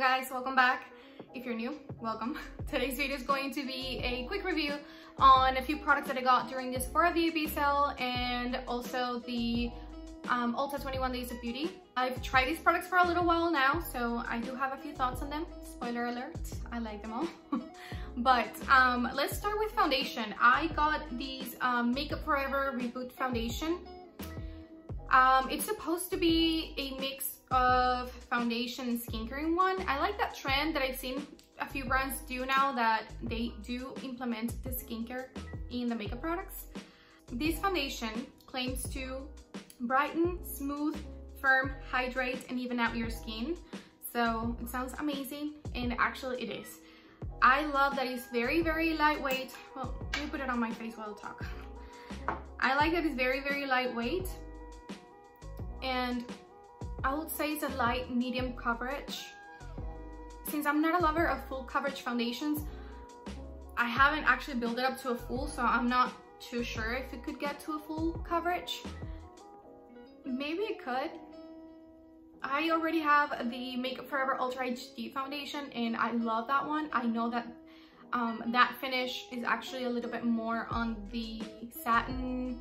guys, welcome back. If you're new, welcome. Today's video is going to be a quick review on a few products that I got during this Sephora VIB sale and also the Ulta 21 Days of Beauty. I've tried these products for a little while now, so I do have a few thoughts on them. Spoiler alert, I like them all. But let's start with foundation. I got these Make Up Forever Reboot foundation. It's supposed to be a mix of foundation and skincare in one. I like that trend that I've seen a few brands do now, that they do implement the skincare in the makeup products. This foundation claims to brighten, smooth, firm, hydrate, and even out your skin. So it sounds amazing, and actually it is. I love that it's very, very lightweight. Well, let me put it on my face while I talk. I like that it's very, very lightweight, and I would say it's a light medium coverage. Since I'm not a lover of full coverage foundations, I haven't actually built it up to a full, so I'm not too sure if it could get to a full coverage. Maybe it could. I already have the Make Up Forever Ultra HD foundation, and I love that one. I know that that finish is actually a little bit more on the satin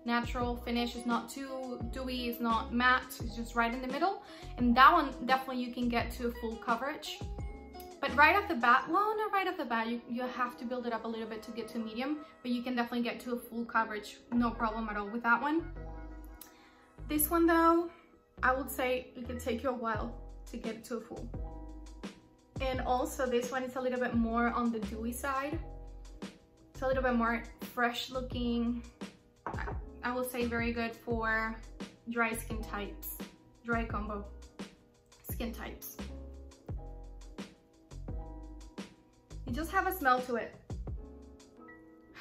natural finish. It's not too dewy, it's not matte, it's just right in the middle. And that one, definitely you can get to a full coverage. But right off the bat, well, not right off the bat, you have to build it up a little bit to get to medium, but you can definitely get to a full coverage, no problem at all with that one. This one though, I would say it could take you a while to get to a full. And also this one is a little bit more on the dewy side. It's a little bit more fresh looking. I will say very good for dry skin types, dry combo skin types. You just have a smell to it.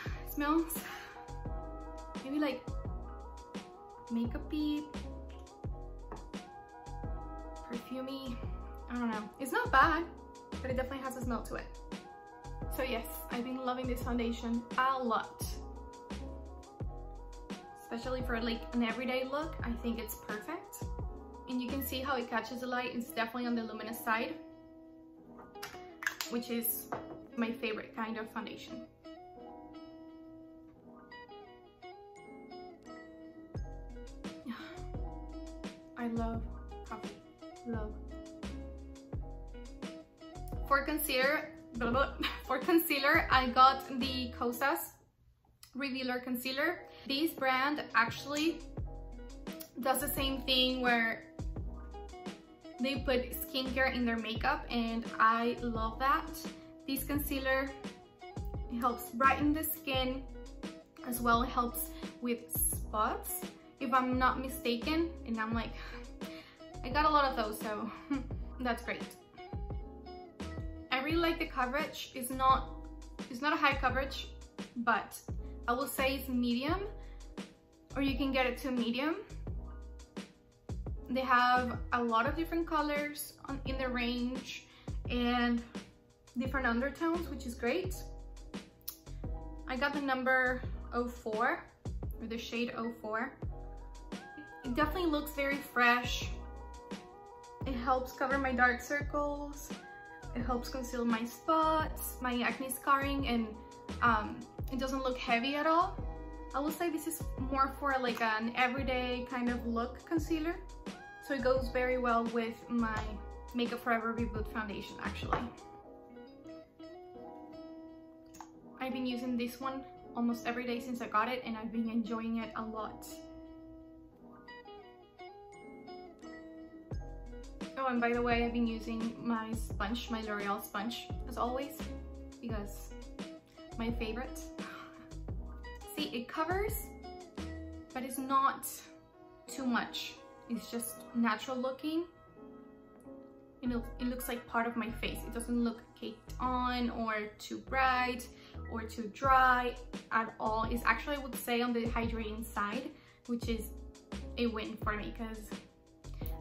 It smells maybe like makeup-y, perfumey. I don't know. It's not bad, but it definitely has a smell to it. So yes, I've been loving this foundation a lot. Especially for like an everyday look, I think it's perfect. And you can see how it catches the light. It's definitely on the luminous side, which is my favorite kind of foundation. I love coffee, love. For concealer, I got the Kosas Revealer concealer. This brand actually does the same thing where they put skincare in their makeup, and I love that. This concealer, it helps brighten the skin, as well helps with spots, if I'm not mistaken, and I'm like, I got a lot of those, so that's great. I really like the coverage. It's not a high coverage, but I will say it's medium, or you can get it to medium. They have a lot of different colors in the range and different undertones, which is great. I got the number 04, or the shade 04. It definitely looks very fresh. It helps cover my dark circles. It helps conceal my spots, my acne scarring, and it doesn't look heavy at all. I will say this is more for like an everyday kind of look concealer. So it goes very well with my Make Up Forever Reboot foundation, actually. I've been using this one almost every day since I got it, and I've been enjoying it a lot. Oh, and by the way, I've been using my sponge, my L'Oreal sponge, as always, because my favorite. See, it covers, but it's not too much. It's just natural looking. You know, it looks like part of my face. It doesn't look caked on or too bright or too dry at all. It's actually, I would say, on the hydrating side, which is a win for me because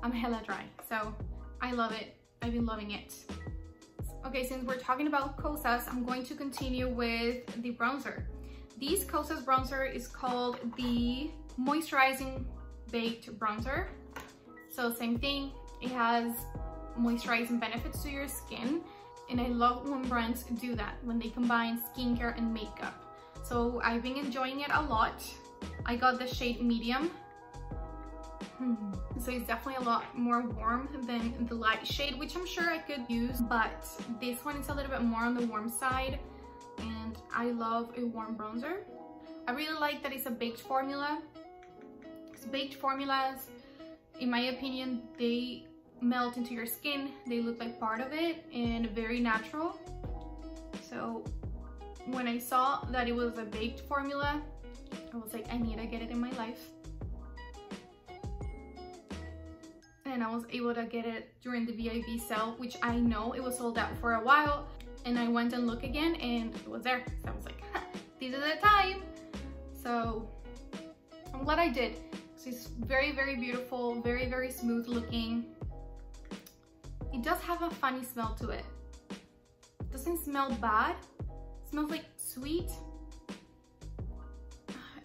I'm hella dry. So I love it. I've been loving it. Okay, since we're talking about Kosas, I'm going to continue with the bronzer. This Kosas bronzer is called the Moisturizing Baked Bronzer. So same thing, it has moisturizing benefits to your skin. And I love when brands do that, when they combine skincare and makeup. So I've been enjoying it a lot. I got the shade medium. So it's definitely a lot more warm than the light shade, which I'm sure I could use, but this one is a little bit more on the warm side, and I love a warm bronzer. I really like that it's a baked formula. Because baked formulas, in my opinion, they melt into your skin. They look like part of it and very natural. So when I saw that it was a baked formula, I was like, I need to get it in my life. And I was able to get it during the VIB sale, which I know it was sold out for a while. And I went and looked again and it was there. So I was like, this is the time. So I'm glad I did. So it's very, very beautiful, very, very smooth looking. It does have a funny smell to it. It doesn't smell bad. It smells like sweet.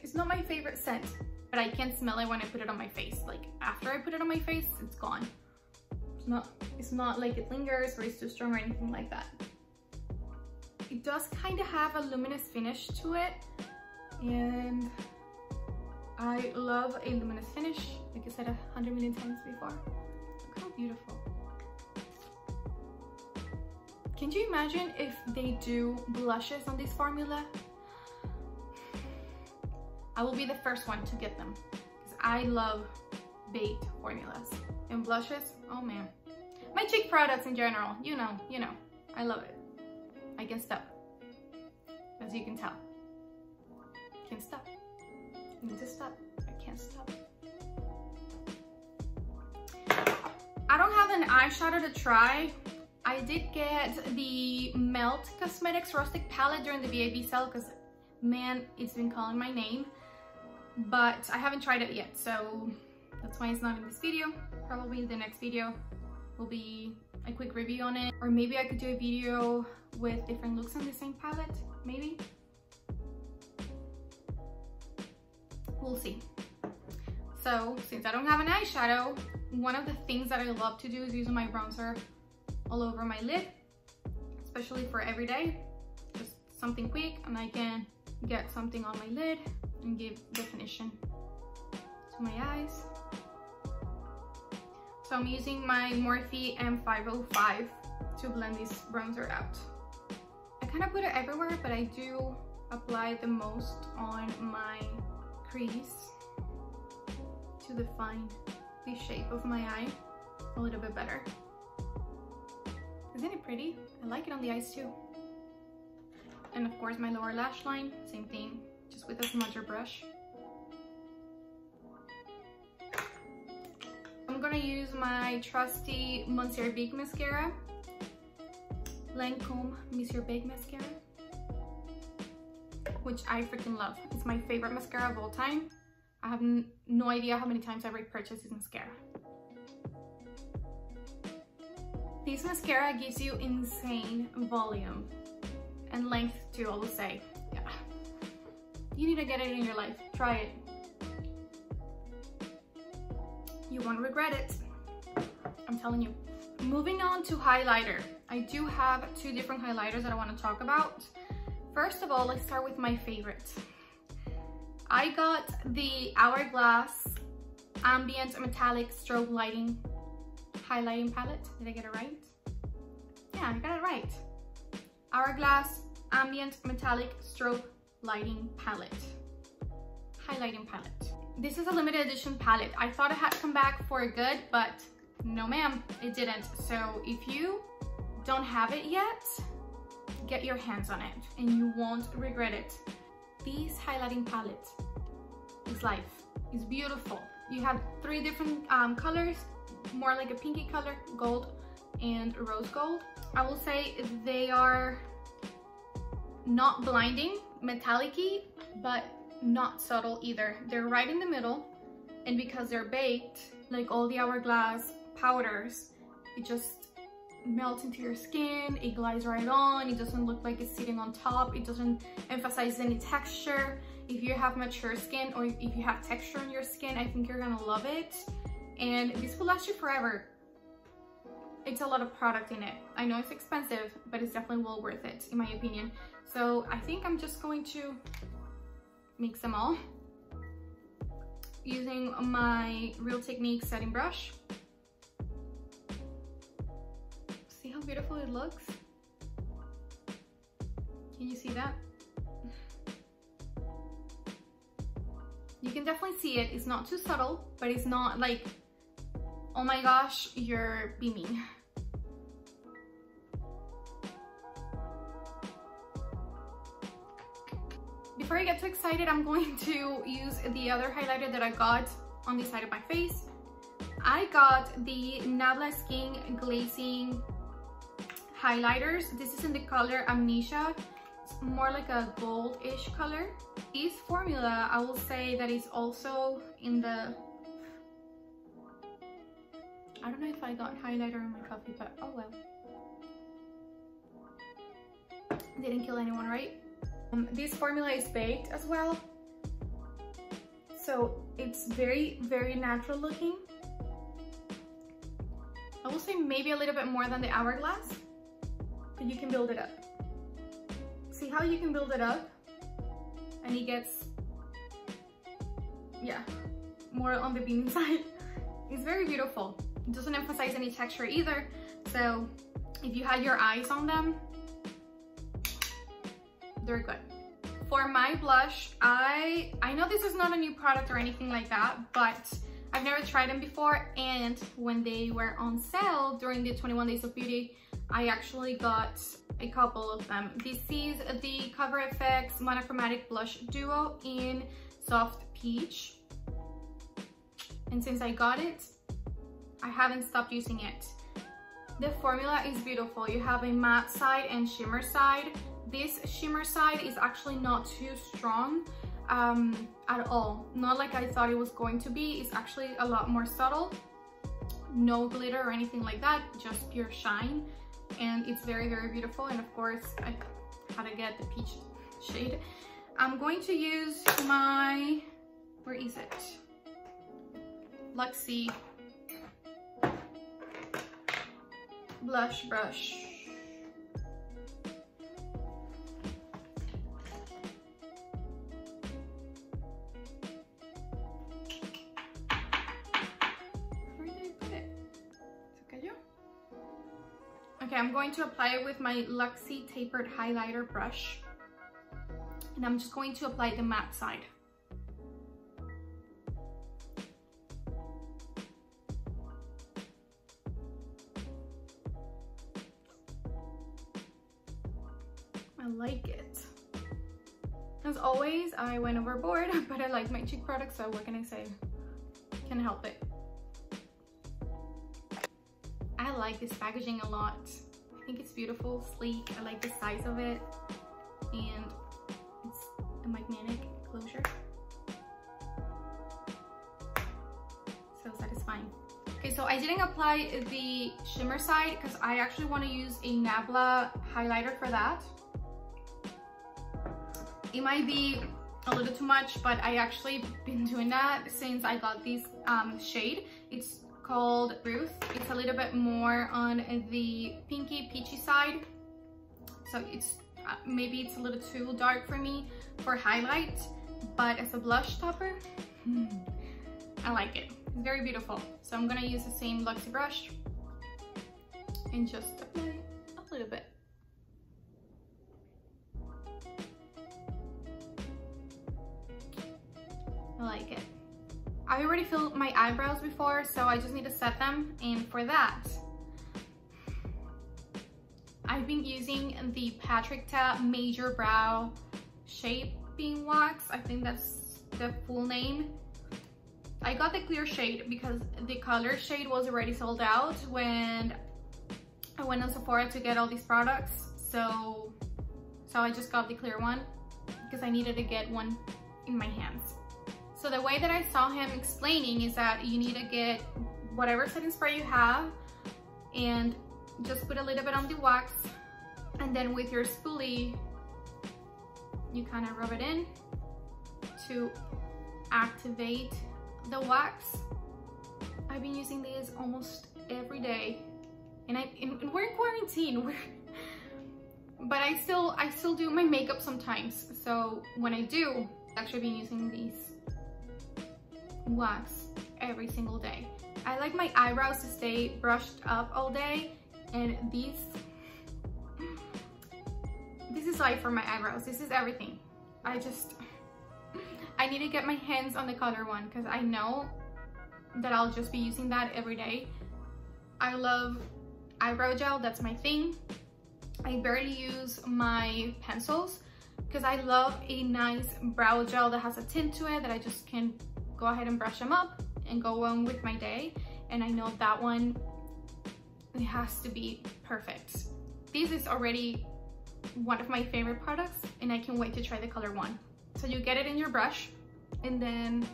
It's not my favorite scent, but I can smell it when I put it on my face. Like after I put it on my face, it's gone. It's not like it lingers or it's too strong or anything like that. It does kind of have a luminous finish to it, and I love a luminous finish. Like I said 100 million times before. Look how beautiful. Can you imagine if they do blushes on this formula? I will be the first one to get them because I love baked formulas. And blushes, oh man. My cheek products in general, you know, I love it. I can stop, as you can tell. Can't stop. I need to stop. I can't stop. I don't have an eyeshadow to try. I did get the Melt Cosmetics Rustic Palette during the VIB sale because, man, it's been calling my name. But I haven't tried it yet, so that's why it's not in this video. Probably the next video will be a quick review on it. Or maybe I could do a video with different looks on the same palette, maybe. We'll see. So, since I don't have an eyeshadow, one of the things that I love to do is use my bronzer all over my lid, especially for every day. Just something quick and I can get something on my lid and give definition to my eyes. So I'm using my Morphe M505 to blend this bronzer out. I kind of put it everywhere, but I do apply the most on my crease to define the shape of my eye a little bit better. Isn't it pretty? I like it on the eyes too. And of course my lower lash line, same thing, just with a smudger brush. I'm gonna use my trusty Monsieur Big mascara, Lancome Monsieur Big mascara, which I freaking love. It's my favorite mascara of all time. I have no idea how many times I've repurchased this mascara. This mascara gives you insane volume and length too, I will say. Yeah. You need to get it in your life. Try it. You won't regret it. I'm telling you. Moving on to highlighter. I do have two different highlighters that I want to talk about. First of all, let's start with my favorite. I got the Hourglass Ambient Metallic Strobe Lighting Highlighting Palette. Did I get it right? Yeah, I got it right. Hourglass Ambient Metallic Strobe Lighting Palette. Highlighting palette. This is a limited edition palette. I thought it had come back for good, but no ma'am, it didn't. So if you don't have it yet, get your hands on it and you won't regret it. This highlighting palette is life. It's beautiful. You have three different colors, more like a pinky color, gold, and rose gold. I will say they are not blinding, metallic-y, but not subtle either. They're right in the middle, and because they're baked, like all the Hourglass powders, it just melts into your skin, it glides right on, it doesn't look like it's sitting on top, it doesn't emphasize any texture. If you have mature skin or if you have texture on your skin, I think you're gonna love it, and this will last you forever. it's a lot of product in it. I know it's expensive, but it's definitely well worth it in my opinion. So I think I'm just going to mix them all using my Real Technique setting brush. See how beautiful it looks? Can you see that? You can definitely see it. It's not too subtle, but it's not like, oh my gosh, you're beaming. Before I get too excited, I'm going to use the other highlighter that I got on the side of my face. I got the Nabla SKING Glazing highlighters. This is in the color Amnesia. It's more like a gold-ish color. This formula, I will say that is also in the... I don't know if I got highlighter in my coffee, but oh well. Didn't kill anyone, right? This formula is baked as well. So it's very, very natural looking. I will say maybe a little bit more than the Hourglass, but you can build it up. See how you can build it up? And it gets, yeah, more on the beaming side. It's very beautiful. It doesn't emphasize any texture either. So if you had your eyes on them, they're good. For my blush, I know this is not a new product or anything like that, but I've never tried them before, and when they were on sale during the 21 Days of Beauty, I actually got a couple of them. This is the Cover FX Monochromatic Blush Duo in Soft Peach. And since I got it, I haven't stopped using it. The formula is beautiful. You have a matte side and shimmer side. This shimmer side is actually not too strong at all. Not like I thought it was going to be. It's actually a lot more subtle. No glitter or anything like that, just pure shine. And it's very, very beautiful. And of course, I had to get the peach shade. I'm going to use my, where is it? Luxie blush brush. Okay, I'm going to apply it with my Luxie tapered highlighter brush, and I'm just going to apply the matte side. I like it. As always, I went overboard, but I like my cheek products, so what can I say? Can't help it. I like this packaging a lot. I think it's beautiful, sleek. I like the size of it, and it's a magnetic closure. So satisfying. Okay, so I didn't apply the shimmer side because I actually want to use a Nabla highlighter for that. It might be a little too much, but I actually been doing that since I got this shade. It's called Ruth. It's a little bit more on the pinky peachy side, so it's maybe it's a little too dark for me for highlight, but as a blush topper, I like it. It's very beautiful. So I'm gonna use the same Luxie brush and just apply a little bit. I like it. I already filled my eyebrows before, so I just need to set them, and for that, I've been using the Patrick Ta Major Brow Shaping Wax. I think that's the full name. I got the clear shade because the color shade was already sold out when I went on Sephora to get all these products. So I just got the clear one because I needed to get one in my hands. So the way that I saw him explaining is that you need to get whatever setting spray you have and just put a little bit on the wax, and then with your spoolie you kind of rub it in to activate the wax. I've been using these almost every day and we're in quarantine. But I still do my makeup sometimes. So when I do, I've actually been using these wax every single day. I like my eyebrows to stay brushed up all day, and this is life for my eyebrows. This is everything. I need to get my hands on the color one because I know that I'll just be using that every day. I love eyebrow gel, that's my thing. I barely use my pencils because I love a nice brow gel that has a tint to it that I just can go ahead and brush them up and go on with my day. And I know that one, it has to be perfect. This is already one of my favorite products, and I can't wait to try the color one. So you get it in your brush and then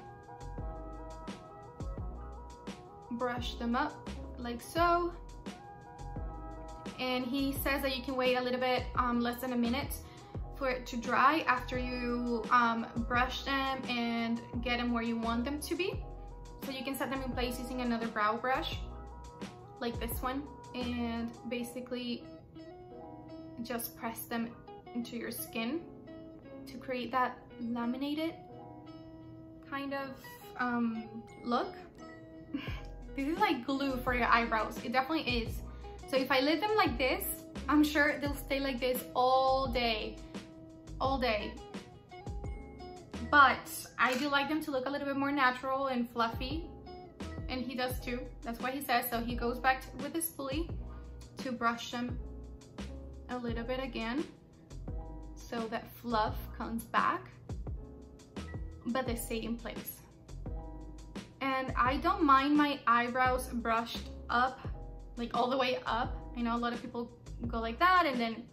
brush them up like so. And he says that you can wait a little bit, less than a minute for it to dry after you brush them and get them where you want them to be. So you can set them in place using another brow brush like this one, and basically just press them into your skin to create that laminated kind of look. This is like glue for your eyebrows. It definitely is. So if I leave them like this, I'm sure they'll stay like this all day. All day. But I do like them to look a little bit more natural and fluffy. And he does too. That's what he says. So he goes back with his spoolie to brush them a little bit again, so that fluff comes back, but they stay in place. And I don't mind my eyebrows brushed up, like all the way up. I know a lot of people go like that, and then,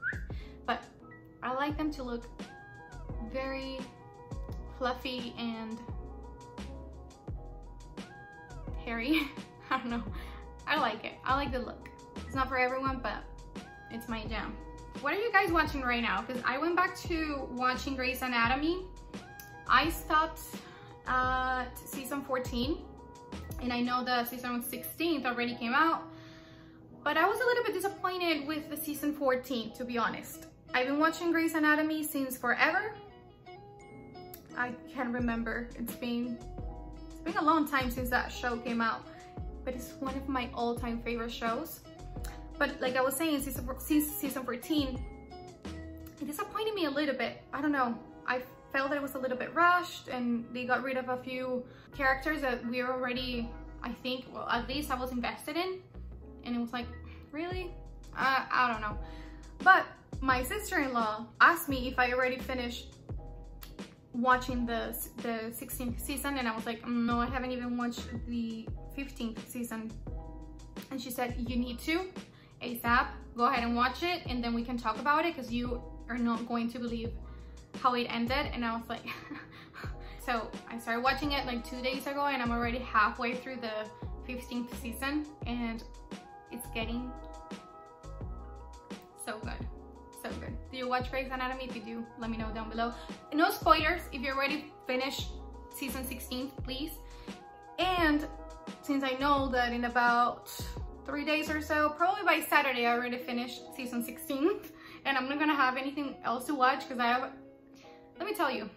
but I like them to look very fluffy and hairy. I don't know. I like it. I like the look. It's not for everyone, but it's my jam. What are you guys watching right now? Because I went back to watching Grey's Anatomy. I stopped at season 14, and I know the season 16 already came out, but I was a little bit disappointed with the season 14, to be honest. I've been watching Grey's Anatomy since forever. I can't remember. It's been a long time since that show came out, but it's one of my all-time favorite shows. But like I was saying, since season 14, it disappointed me a little bit. I don't know. I felt that it was a little bit rushed, and they got rid of a few characters that we were already, I think, well, at least I was invested in. And it was like, really? I don't know. But my sister-in-law asked me if I already finished watching the 16th season, and I was like, no, I haven't even watched the 15th season. And she said, you need to. ASAP, go ahead and watch it, and then we can talk about it, because you are not going to believe how it ended. And I was like, so I started watching it like 2 days ago, and I'm already halfway through the 15th season, and it's getting so good, so good. Do you watch Grey's Anatomy? If you do, let me know down below. No spoilers if you already finished season 16, please. And since I know that in about 3 days or so, probably by Saturday, I already finished season 16, and I'm not gonna have anything else to watch, because let me tell you,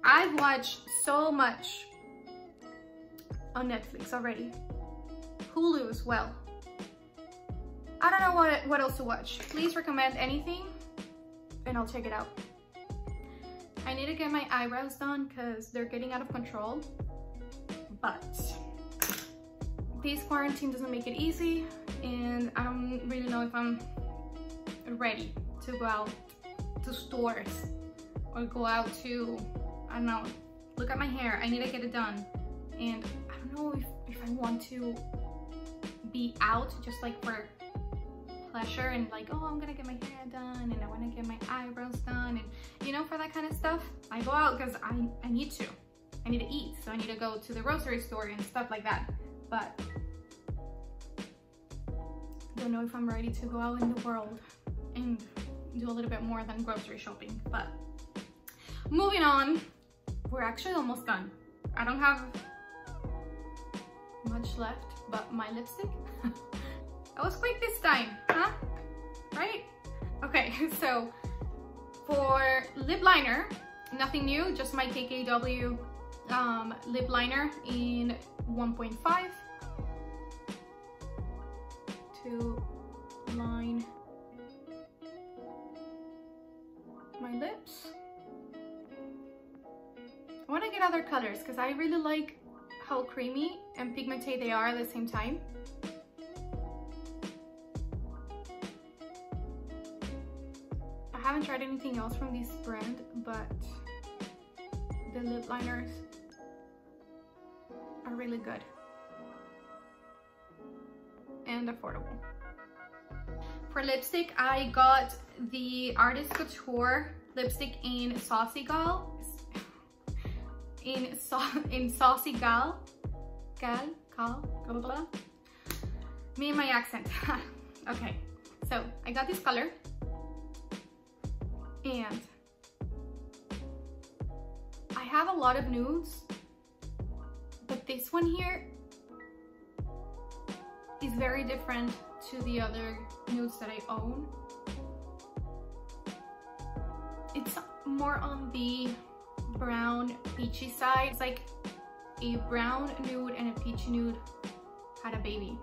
I've watched so much on Netflix already. Hulu as well. I don't know what else to watch. Please recommend anything and I'll check it out. I need to get my eyebrows done because they're getting out of control, but this quarantine doesn't make it easy, and I don't really know if I'm ready to go out to stores or go out to, I don't know, look at my hair. I need to get it done, and I don't know if I want to be out just like for pleasure and like, oh, I'm gonna get my hair done and I want to get my eyebrows done, and you know, for that kind of stuff I go out because I need to eat, so I need to go to the grocery store and stuff like that. But I don't know if I'm ready to go out in the world and do a little bit more than grocery shopping. But moving on, we're actually almost done. I don't have much left but my lipstick. I was quick this time, huh? Right? Okay, so for lip liner, nothing new, just my KKW lip liner in 1.5 to line my lips. I want to get other colors because I really like how creamy and pigmented they are at the same time. I haven't tried anything else from this brand, but the lip liners are really good and affordable. For lipstick, I got the ARTST Couture lipstick in Saucy Gal. In Saucy Gal. Me and my accent. Okay, so I got this color, and I have a lot of nudes, but this one here is very different to the other nudes that I own. It's more on the brown peachy side. It's like a brown nude and a peachy nude had a baby.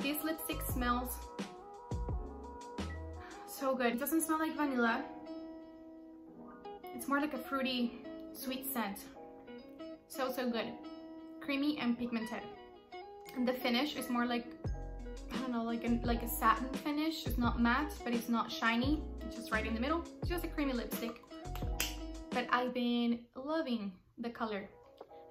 This lipstick smells so good. It doesn't smell like vanilla. It's more like a fruity, sweet scent. So good. Creamy and pigmented. And the finish is more like, I don't know, like a satin finish. It's not matte, but it's not shiny. It's just right in the middle. It's just a creamy lipstick. But I've been loving the color,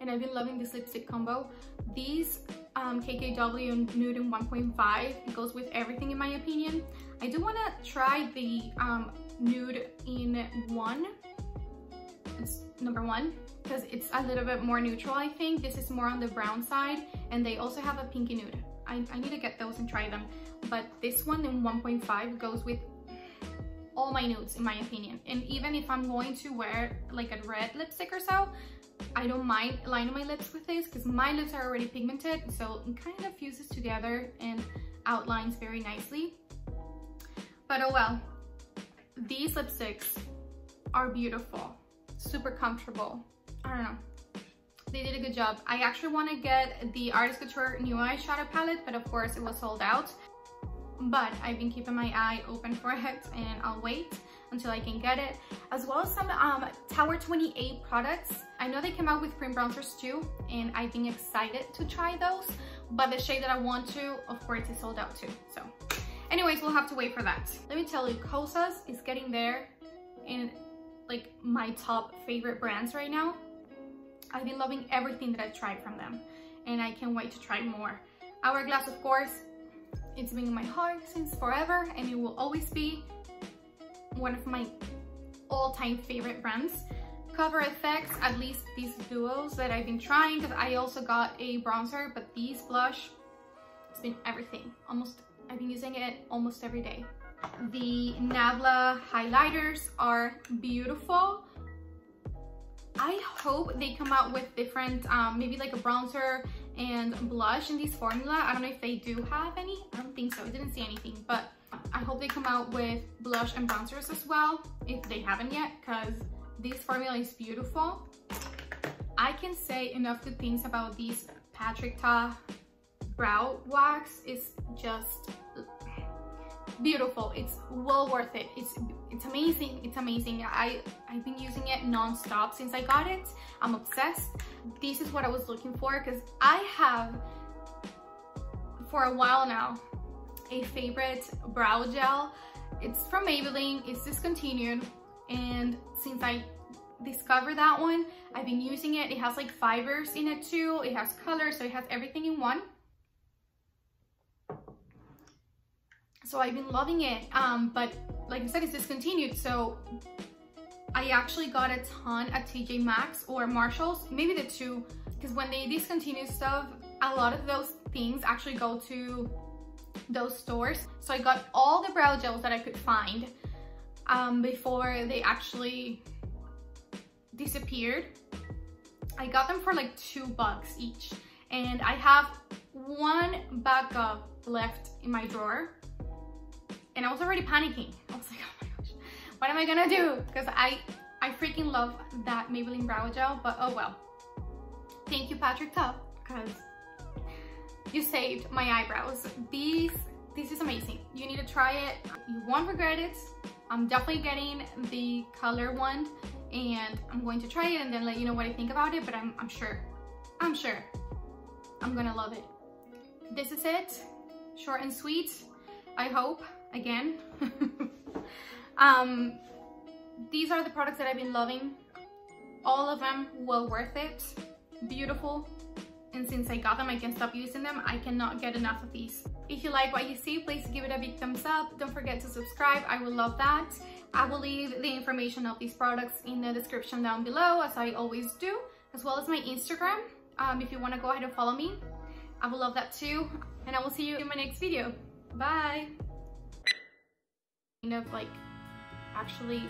and I've been loving this lipstick combo. These KKW Nude in 1.5 goes with everything in my opinion. I do want to try the Nude in 1. It's number 1 because it's a little bit more neutral. I think this is more on the brown side, and they also have a pinky nude. I need to get those and try them, but this one in 1.5 goes with all my nudes in my opinion. And even if I'm going to wear like a red lipstick or so, I don't mind lining my lips with this because my lips are already pigmented, so it kind of fuses together and outlines very nicely. But oh well, these lipsticks are beautiful, super comfortable. I don't know, they did a good job. I actually want to get the ARTST Couture new eyeshadow palette, but of course it was sold out. But I've been keeping my eye open for it, and I'll wait until I can get it. As well as some Tower 28 products. I know they came out with cream bronzers too, and I've been excited to try those. But the shade that I want to, of course, is sold out too. So anyways, we'll have to wait for that. Let me tell you, Kosas is getting there in like my top favorite brands right now. I've been loving everything that I've tried from them, and I can't wait to try more. Hourglass, of course, it's been in my heart since forever, and it will always be one of my all-time favorite brands. Cover FX, at least these duos that I've been trying, because I also got a bronzer, but these blush, it's been everything. I've been using it almost every day. The Nabla highlighters are beautiful. I hope they come out with different, maybe like a bronzer and blush in this formula. I don't know if they do have any. I don't think so. I didn't see anything, but I hope they come out with blush and bronzers as well, if they haven't yet, because this formula is beautiful. I can say enough good things about these Patrick Ta brow wax. It's just beautiful. It's well worth it. It's amazing. It's amazing. I've been using it non-stop since I got it. I'm obsessed. This is what I was looking for, because I have for a while now a favorite brow gel. It's from Maybelline. It's discontinued, and since I discovered that one, I've been using it. It has like fibers in it too. It has color, so it has everything in one. So I've been loving it, but like I said, it's discontinued. So I actually got a ton at TJ Maxx or Marshalls, maybe the two, because when they discontinue stuff, a lot of those things actually go to those stores. So I got all the brow gels that I could find before they actually disappeared. I got them for like $2 each, and I have one backup left in my drawer, and I was already panicking. I was like, oh my gosh, what am I gonna do? Because I freaking love that Maybelline brow gel, but oh well. Thank you, Patrick Tubb, because you saved my eyebrows. This is amazing. You need to try it. You won't regret it. I'm definitely getting the color one, and I'm going to try it and then let you know what I think about it, but I'm sure I'm gonna love it. This is it. Short and sweet, I hope, again. These are the products that I've been loving. All of them well worth it. Beautiful. And since I got them, I can't stop using them. I cannot get enough of these. If you like what you see, please give it a big thumbs up. Don't forget to subscribe. I would love that. I will leave the information of these products in the description down below, as I always do, as well as my Instagram. If you want to go ahead and follow me, I would love that too. And I will see you in my next video. Bye. Kind of like, actually,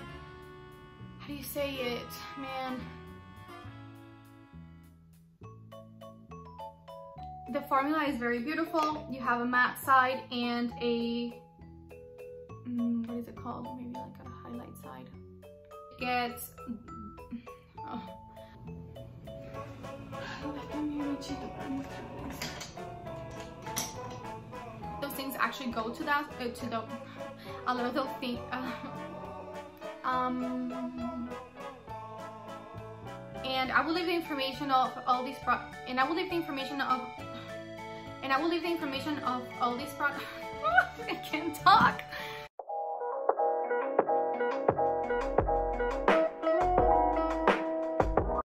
how do you say it, man? The formula is very beautiful. You have a matte side and a, what is it called? Maybe like a highlight side. It gets, those things actually go to that, a lot of those things, and I will leave the information of all these products, and I will leave the information of all these products. I can't talk.